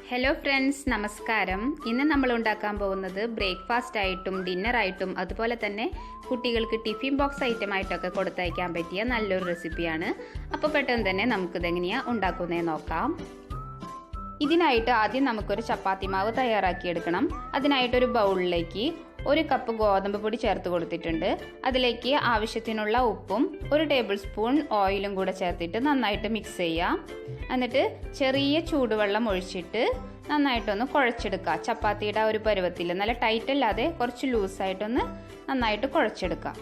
Hello friends, നമസ്കാരം. ഇന്ന് നമ്മൾ ഉണ്ടാക്കാൻ പോകുന്നത് ബ്രേക്ക്ഫാസ്റ്റ് ആയിട്ടും ഡിന്നറായിട്ടും അതുപോലെ തന്നെ കുട്ടികൾക്ക് ടിഫിൻ ബോക്സ് ഐറ്റമായിട്ടൊക്കെ കൊടുത്തയക്കാൻ പറ്റിയ നല്ലൊരു റെസിപ്പിയാണ്. അപ്പോൾ പെട്ടെന്ന് തന്നെ നമുക്കിതെങ്ങനെയാണ് ഉണ്ടാക്കുന്നതെന്ന് നോക്കാം. ഇതിനായിട്ട് ആദ്യം നമുക്കൊരു ചപ്പാത്തി മാവ് തയ്യാറാക്കിയെടുക്കണം. അതിനായിട്ടൊരു ബൗളിലേക്ക് 1 കപ്പ് ഗോതമ്പ് പൊടി ചേർത്ത് കൊടുത്തിട്ടുണ്ട്. അതിലേക്ക് ആവശ്യത്തിനുള്ള ഉപ്പും 1 ടേബിൾ സ്പൂൺ ഓയിലും കൂടെ ചേർത്തിട്ട് നന്നായിട്ട് മിക്സ് ചെയ്യാം. എന്നിട്ട് ചെറിയ ചൂടുവെള്ളം ഒഴിച്ചിട്ട് നന്നായിട്ടൊന്ന് കുഴച്ചെടുക്കുക. ചപ്പാത്തിയുടെ ഒരു പരുവത്തിൽ, നല്ല ടൈറ്റ് അല്ലാതെ കുറച്ച് ലൂസായിട്ടൊന്ന് നന്നായിട്ട് കുഴച്ചെടുക്കുക.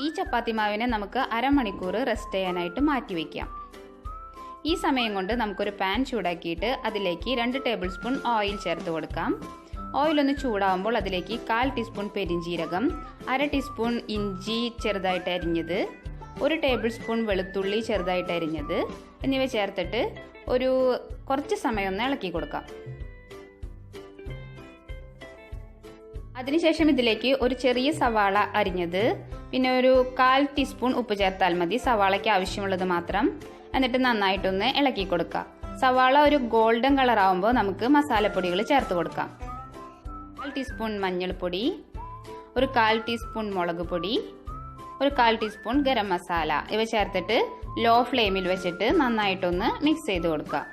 ഈ ചപ്പാത്തി മാവിനെ നമുക്ക് അരമണിക്കൂർ റെസ്റ്റ് ചെയ്യാനായിട്ട് മാറ്റി വയ്ക്കാം. ഈ സമയം കൊണ്ട് നമുക്കൊരു പാൻ ചൂടാക്കിയിട്ട് അതിലേക്ക് 2 ടേബിൾ സ്പൂൺ ഓയിൽ ചേർത്ത് കൊടുക്കാം. ഓയിലൊന്ന് ചൂടാകുമ്പോൾ അതിലേക്ക് 1/4 ടീസ്പൂൺ പെരിഞ്ജീരകം, 1/2 ടീസ്പൂൺ ഇഞ്ചി ചെറുതായിട്ട് അരിഞ്ഞത്, 1 ടേബിൾ സ്പൂൺ വെളുത്തുള്ളി ചെറുതായിട്ട് അരിഞ്ഞത് എന്നിവ ചേർത്തിട്ട് കുറച്ച് സമയം ഒന്ന് ഇളക്കി കൊടുക്കാം. അതിനുശേഷം ഇതിലേക്ക് ഒരു ചെറിയ സവാള അരിഞ്ഞത്, പിന്നെ 1/4 ടീസ്പൂൺ ഉപ്പ് ചേർത്താൽ മതി, സവാളയ്ക്ക് ആവശ്യമുള്ളത് മാത്രം. എന്നിട്ട് നന്നായിട്ടൊന്ന് ഇളക്കി കൊടുക്കുക. സവാള ഒരു ഗോൾഡൻ കളർ ആവുമ്പോൾ നമുക്ക് മസാലപ്പൊടികൾ ചേർത്ത് കൊടുക്കാം. 1/4 ടീസ്പൂൺ മഞ്ഞൾപ്പൊടി, 1/4 ടീസ്പൂൺ മുളക് പൊടി, 1/4 ടീസ്പൂൺ ഗരം മസാല ഇവ ചേർത്തിട്ട് ലോ ഫ്ലെയിമിൽ വെച്ചിട്ട് നന്നായിട്ടൊന്ന് മിക്സ് ചെയ്ത് കൊടുക്കുക.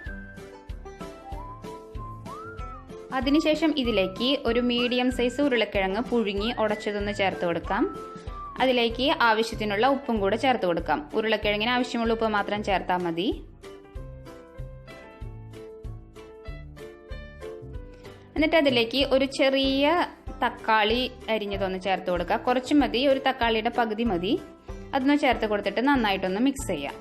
അതിനുശേഷം ഇതിലേക്ക് ഒരു മീഡിയം സൈസ് ഉരുളക്കിഴങ്ങ് പുഴുങ്ങി ഉടച്ചതൊന്ന് ചേർത്ത് കൊടുക്കാം. അതിലേക്ക് ആവശ്യത്തിനുള്ള ഉപ്പും കൂടെ ചേർത്ത് കൊടുക്കാം. ഉരുളക്കിഴങ്ങിന് ആവശ്യമുള്ള ഉപ്പ് മാത്രം ചേർത്താൽ മതി. എന്നിട്ട് അതിലേക്ക് ഒരു ചെറിയ തക്കാളി അരിഞ്ഞതൊന്ന് ചേർത്ത് കൊടുക്കുക. കുറച്ച് മതി, ഒരു തക്കാളിയുടെ പകുതി മതി. അതൊന്ന് ചേർത്ത് കൊടുത്തിട്ട് നന്നായിട്ടൊന്ന് മിക്സ് ചെയ്യാം.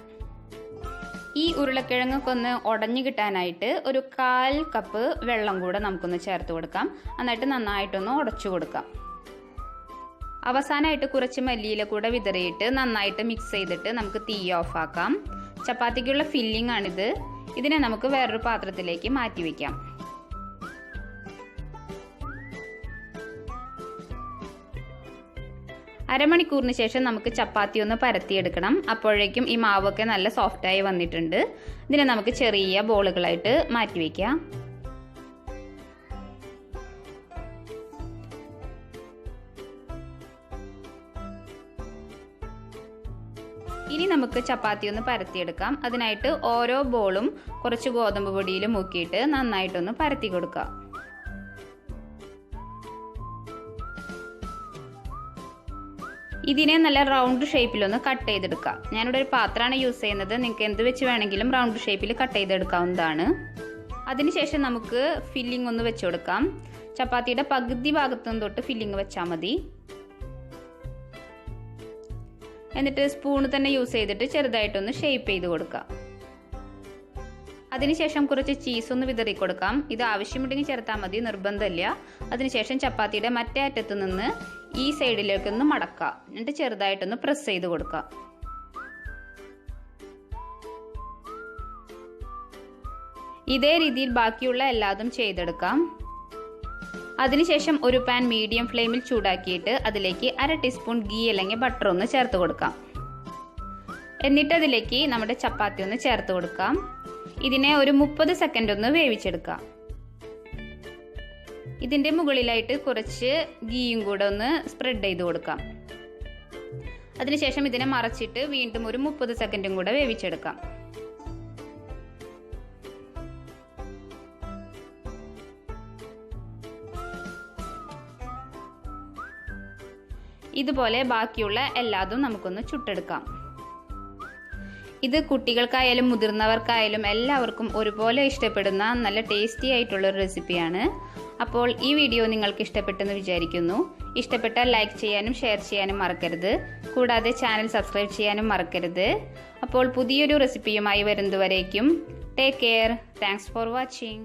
ഈ ഉരുളക്കിഴങ്ങൊക്കെ ഒന്ന് ഉടഞ്ഞു കിട്ടാനായിട്ട് 1/4 കപ്പ് വെള്ളം കൂടെ നമുക്കൊന്ന് ചേർത്ത് കൊടുക്കാം. എന്നിട്ട് നന്നായിട്ടൊന്ന് ഉടച്ചു കൊടുക്കാം. അവസാനമായിട്ട് കുറച്ച് മല്ലിയില കൂടെ വിതറിയിട്ട് നന്നായിട്ട് മിക്സ് ചെയ്തിട്ട് നമുക്ക് തീ ഓഫ് ആക്കാം. ചപ്പാത്തിക്കുള്ള ഫില്ലിംഗ് ആണിത്. ഇതിനെ നമുക്ക് വേറൊരു പാത്രത്തിലേക്ക് മാറ്റി വയ്ക്കാം. അരമണിക്കൂറിന് ശേഷം നമുക്ക് ചപ്പാത്തി ഒന്ന് പരത്തിയെടുക്കണം. അപ്പോഴേക്കും ഈ മാവൊക്കെ നല്ല സോഫ്റ്റായി വന്നിട്ടുണ്ട്. ഇതിനെ നമുക്ക് ചെറിയ ബോളുകളായിട്ട് മാറ്റി വയ്ക്കാം. ഇനി നമുക്ക് ചപ്പാത്തി ഒന്ന് പരത്തിയെടുക്കാം. അതിനായിട്ട് ഓരോ ബോളും കുറച്ച് ഗോതമ്പ് പൊടിയിൽ മുക്കിയിട്ട് നന്നായിട്ടൊന്ന് പരത്തി കൊടുക്കുക. ഇതിനെ നല്ല റൗണ്ട് ഷേപ്പിലൊന്ന് കട്ട് ചെയ്തെടുക്കാം. ഞാനിവിടെ ഒരു പാത്രമാണ് യൂസ് ചെയ്യുന്നത്. നിങ്ങൾക്ക് എന്ത് വെച്ച് വേണമെങ്കിലും റൗണ്ട് ഷേപ്പിൽ കട്ട് ചെയ്തെടുക്കാവുന്നതാണ്. അതിനുശേഷം നമുക്ക് ഫില്ലിംഗ് ഒന്ന് വെച്ച് കൊടുക്കാം. ചപ്പാത്തിയുടെ പകുതി ഭാഗത്തുനിന്ന് തൊട്ട് ഫില്ലിംഗ് വെച്ചാൽ മതി. എന്നിട്ട് സ്പൂൺ തന്നെ യൂസ് ചെയ്തിട്ട് ചെറുതായിട്ടൊന്ന് ഷേപ്പ് ചെയ്ത് കൊടുക്കാം. അതിനുശേഷം കുറച്ച് ചീസ് ഒന്ന് വിതറി കൊടുക്കാം. ഇത് ആവശ്യമുണ്ടെങ്കിൽ ചേർത്താൽ മതി, നിർബന്ധമില്ല. അതിനുശേഷം ചപ്പാത്തിയുടെ മറ്റേ അറ്റത്ത് നിന്ന് ഈ സൈഡിലേക്കൊന്ന് മടക്കുക. എന്നിട്ട് ചെറുതായിട്ടൊന്ന് പ്രസ് ചെയ്ത് കൊടുക്കുക. ഇതേ രീതിയിൽ ബാക്കിയുള്ള എല്ലാതും ചെയ്തെടുക്കാം. അതിനുശേഷം ഒരു പാൻ മീഡിയം ഫ്ലെയിമിൽ ചൂടാക്കിയിട്ട് അതിലേക്ക് 1/2 ടീസ്പൂൺ ഗീ അല്ലെങ്കിൽ ബട്ടർ ഒന്ന് ചേർത്ത് കൊടുക്കാം. എന്നിട്ട് അതിലേക്ക് നമ്മുടെ ചപ്പാത്തി ഒന്ന് ചേർത്ത് കൊടുക്കാം. ഇതിനെ 30 സെക്കൻഡ് ഒന്ന് വേവിച്ചെടുക്കാം. ഇതിൻ്റെ മുകളിലായിട്ട് കുറച്ച് ഗീയും കൂടെ ഒന്ന് സ്പ്രെഡ് ചെയ്ത് കൊടുക്കാം. അതിനുശേഷം ഇതിനെ മറച്ചിട്ട് വീണ്ടും 30 സെക്കൻഡും കൂടെ വേവിച്ചെടുക്കാം. ഇതുപോലെ ബാക്കിയുള്ള എല്ലാതും നമുക്കൊന്ന് ചുട്ടെടുക്കാം. ഇത് കുട്ടികൾക്കായാലും മുതിർന്നവർക്കായാലും എല്ലാവർക്കും ഒരുപോലെ ഇഷ്ടപ്പെടുന്ന നല്ല ടേസ്റ്റി ആയിട്ടുള്ളൊരു റെസിപ്പിയാണ്. അപ്പോൾ ഈ വീഡിയോ നിങ്ങൾക്ക് ഇഷ്ടപ്പെട്ടെന്ന് വിചാരിക്കുന്നു. ഇഷ്ടപ്പെട്ടാൽ ലൈക്ക് ചെയ്യാനും ഷെയർ ചെയ്യാനും മറക്കരുത്. കൂടാതെ ചാനൽ സബ്സ്ക്രൈബ് ചെയ്യാനും മറക്കരുത്. അപ്പോൾ പുതിയൊരു റെസിപ്പിയുമായി വരുന്നതുവരേക്കും take care. Thanks for watching.